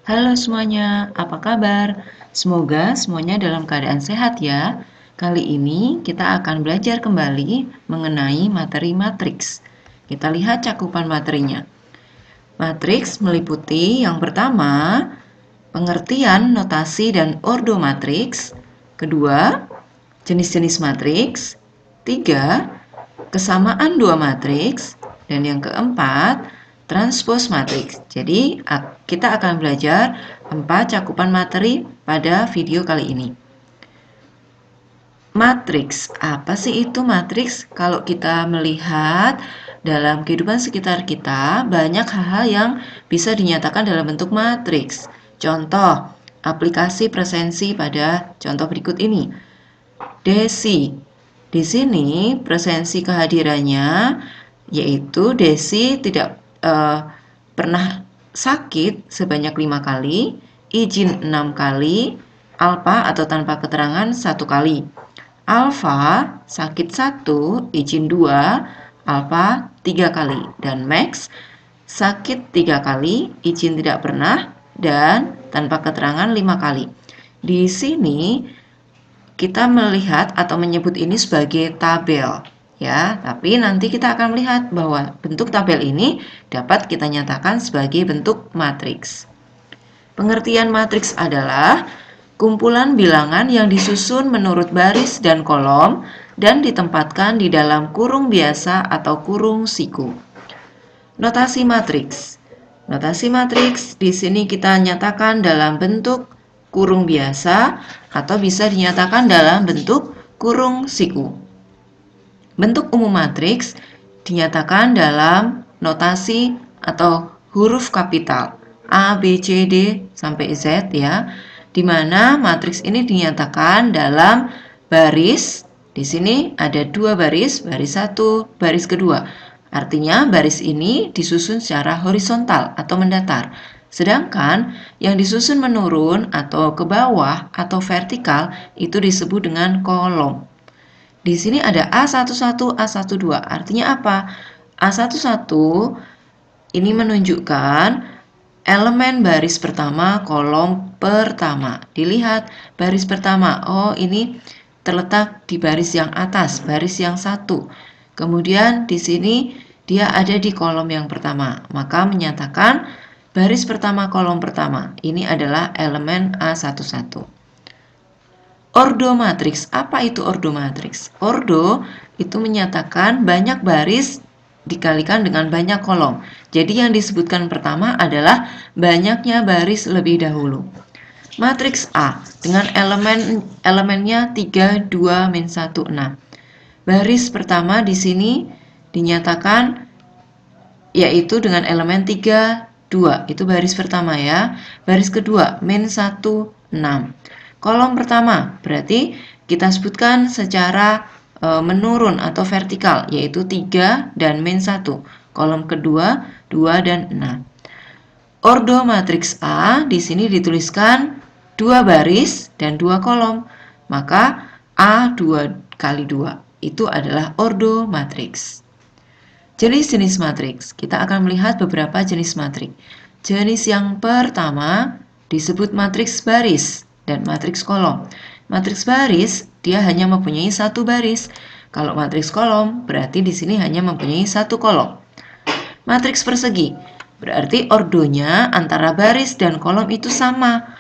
Halo semuanya, apa kabar? Semoga semuanya dalam keadaan sehat ya. Kali ini kita akan belajar kembali mengenai materi matriks. Kita lihat cakupan materinya. Matriks meliputi yang pertama, pengertian notasi dan ordo matriks. Kedua, jenis-jenis matriks. Tiga, kesamaan dua matriks. Dan yang keempat, transpose matriks. Jadi, kita akan belajar 4 cakupan materi pada video kali ini. Matriks, apa sih itu matriks? Kalau kita melihat dalam kehidupan sekitar kita, banyak hal-hal yang bisa dinyatakan dalam bentuk matriks. Contoh, aplikasi presensi pada contoh berikut ini. Desi. Di sini presensi kehadirannya yaitu Desi tidak pernah sakit sebanyak 5 kali, izin 6 kali, alfa atau tanpa keterangan 1 kali. Alfa sakit 1, izin 2, alfa 3 kali. Dan Max sakit 3 kali, izin tidak pernah, dan tanpa keterangan 5 kali. Di sini kita melihat atau menyebut ini sebagai tabel ya, tapi nanti kita akan melihat bahwa bentuk tabel ini dapat kita nyatakan sebagai bentuk matriks. Pengertian matriks adalah kumpulan bilangan yang disusun menurut baris dan kolom dan ditempatkan di dalam kurung biasa atau kurung siku. Notasi matriks. Notasi matriks di sini kita nyatakan dalam bentuk kurung biasa atau bisa dinyatakan dalam bentuk kurung siku. Bentuk umum matriks dinyatakan dalam notasi atau huruf kapital A, B, C, D sampai Z ya, di mana matriks ini dinyatakan dalam baris. Di sini ada 2 baris, baris 1, baris kedua. Artinya baris ini disusun secara horizontal atau mendatar. Sedangkan yang disusun menurun atau ke bawah atau vertikal itu disebut dengan kolom. Di sini ada A11, A12. Artinya apa? A11 ini menunjukkan elemen baris pertama kolom pertama. Dilihat baris pertama. Oh, ini terletak di baris yang atas, baris yang 1. Kemudian di sini dia ada di kolom yang pertama. Maka menyatakan baris pertama kolom pertama. Ini adalah elemen A11. Ordo matriks. Apa itu ordo matriks? Ordo itu menyatakan banyak baris dikalikan dengan banyak kolom. Jadi yang disebutkan pertama adalah banyaknya baris lebih dahulu. Matriks A dengan elemennya 3, 2, min 1, 6. Baris pertama di sini dinyatakan yaitu dengan elemen 3, 2. Itu baris pertama ya. Baris kedua, min 1, 6. Kolom pertama berarti kita sebutkan secara menurun atau vertikal, yaitu 3 dan min 1. Kolom kedua, 2 dan 6. Ordo matriks A di sini dituliskan 2 baris dan 2 kolom. Maka A 2 kali 2 itu adalah ordo matriks. Jenis-jenis matriks. Kita akan melihat beberapa jenis matriks. Jenis yang pertama disebut matriks baris dan matriks kolom. Matriks baris dia hanya mempunyai 1 baris. Kalau matriks kolom berarti di sini hanya mempunyai 1 kolom. Matriks persegi berarti ordonya antara baris dan kolom itu sama.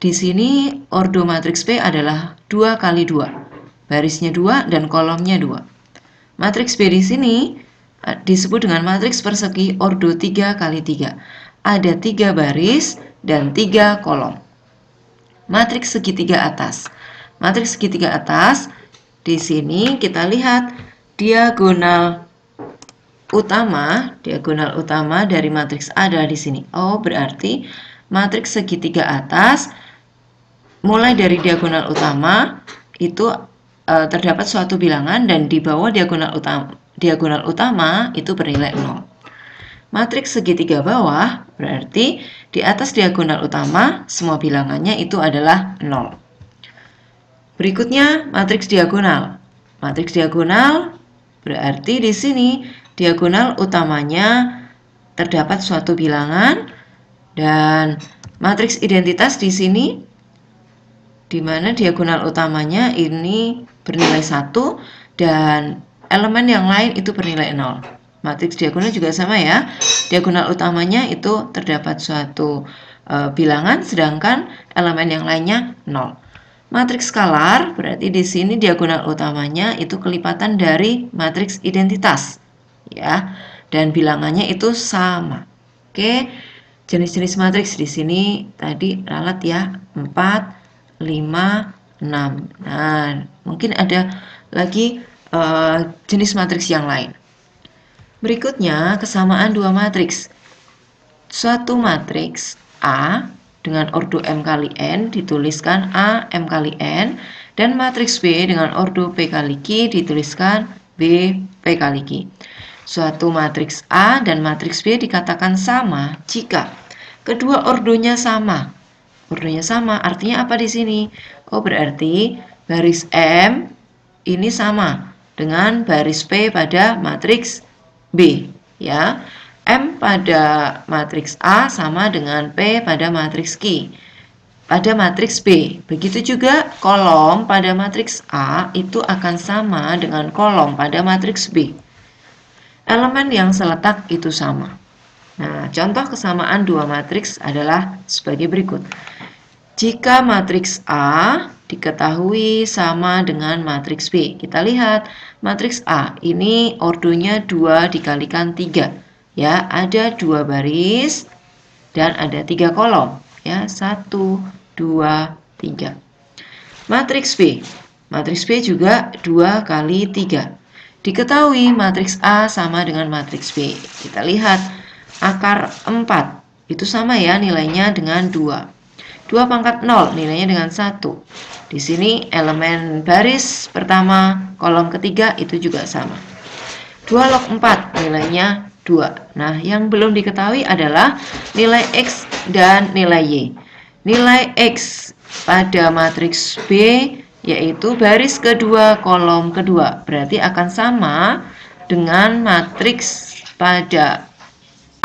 Di sini ordo matriks P adalah 2 kali 2. Barisnya 2 dan kolomnya 2. Matriks B di sini disebut dengan matriks persegi ordo 3 kali 3. Ada 3 baris dan 3 kolom. Matriks segitiga atas. Matriks segitiga atas di sini kita lihat diagonal utama dari matriks A adalah di sini. Oh, berarti matriks segitiga atas mulai dari diagonal utama itu terdapat suatu bilangan dan di bawah diagonal utama itu bernilai 0. Matriks segitiga bawah berarti di atas diagonal utama semua bilangannya itu adalah 0. Berikutnya matriks diagonal. Matriks diagonal berarti di sini diagonal utamanya terdapat suatu bilangan dan Matriks identitas di sini di mana diagonal utamanya ini bernilai 1 dan elemen yang lain itu bernilai 0. Matriks diagonal juga sama ya. Diagonal utamanya itu terdapat suatu bilangan sedangkan elemen yang lainnya 0. Matriks skalar berarti di sini diagonal utamanya itu kelipatan dari matriks identitas ya. Dan bilangannya itu sama. Oke. Jenis-jenis matriks di sini tadi ralat ya, 4, 5, 6. Nah, mungkin ada lagi jenis matriks yang lain. Berikutnya, kesamaan dua matriks. Suatu matriks A dengan ordo M kali N dituliskan A M kali N, dan matriks B dengan ordo P kali Q dituliskan B P kali Q. Suatu matriks A dan matriks B dikatakan sama jika kedua ordonya sama. Ordonya sama artinya apa di sini? Oh, berarti baris M ini sama dengan baris P pada matriks B, ya. M pada matriks A sama dengan P pada matriks Q pada matriks B. Begitu juga kolom pada matriks A itu akan sama dengan kolom pada matriks B. Elemen yang seletak itu sama. Nah, contoh kesamaan dua matriks adalah sebagai berikut. Jika matriks A diketahui sama dengan matriks B, kita lihat matriks A ini ordonya 2 dikalikan 3. Ya, ada 2 baris dan ada 3 kolom. Ya, 1, 2, 3. Matriks B juga 2 kali 3. Diketahui matriks A sama dengan matriks B. Kita lihat akar 4 itu sama ya nilainya dengan 2. 2 pangkat 0 nilainya dengan 1. Di sini elemen baris pertama, kolom ketiga itu juga sama. 2 log 4 nilainya 2. Nah, yang belum diketahui adalah nilai X dan nilai Y. Nilai X pada matriks B yaitu baris kedua, kolom kedua. Berarti akan sama dengan matriks pada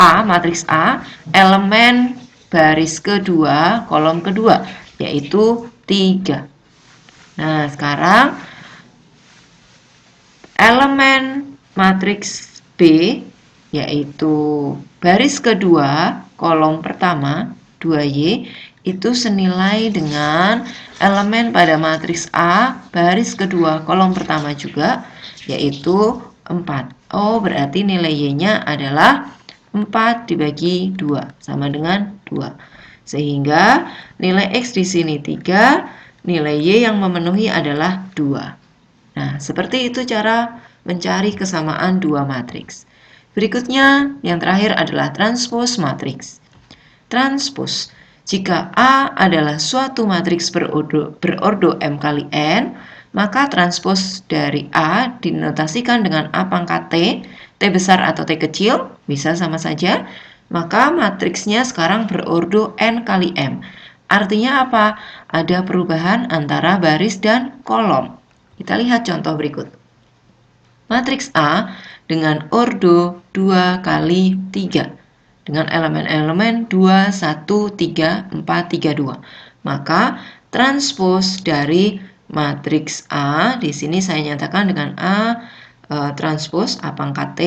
A, matriks A, elemen baris kedua, kolom kedua, yaitu 3. Nah, sekarang elemen matriks B, yaitu baris kedua, kolom pertama, 2Y, itu senilai dengan elemen pada matriks A, baris kedua, kolom pertama juga, yaitu 4. Oh, berarti nilai Y-nya adalah 4 dibagi 2, sama dengan 2. Sehingga nilai X di sini 3, nilai Y yang memenuhi adalah 2. Nah, seperti itu cara mencari kesamaan dua matriks. Berikutnya, yang terakhir adalah transpose matriks. Transpose. Jika A adalah suatu matriks berordo M kali N, maka transpose dari A dinotasikan dengan A pangkat T, T besar atau T kecil, bisa sama saja, maka matriksnya sekarang berordo N kali M. Artinya apa? Ada perubahan antara baris dan kolom. Kita lihat contoh berikut. Matriks A dengan ordo 2 kali 3. Dengan elemen-elemen 2, 1, 3, 4, 3, 2. Maka transpose dari matriks A, di sini saya nyatakan dengan A transpose A pangkat T,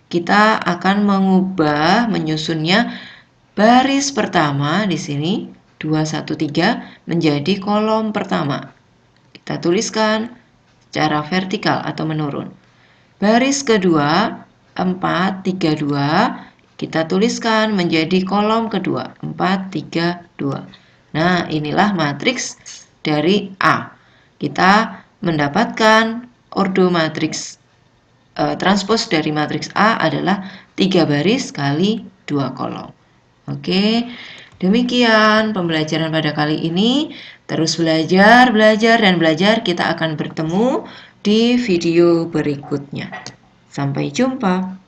kita akan mengubah menyusunnya baris pertama di sini 2, 1, 3 menjadi kolom pertama. Kita tuliskan secara vertikal atau menurun. Baris kedua 4, 3, 2 kita tuliskan menjadi kolom kedua 4, 3, 2. Nah, inilah matriks dari A. Kita mendapatkan ordo matriks transpose dari matriks A adalah 3 baris kali 2 kolom. Oke, demikian pembelajaran pada kali ini. Terus belajar, dan belajar. Kita akan bertemu di video berikutnya. Sampai jumpa.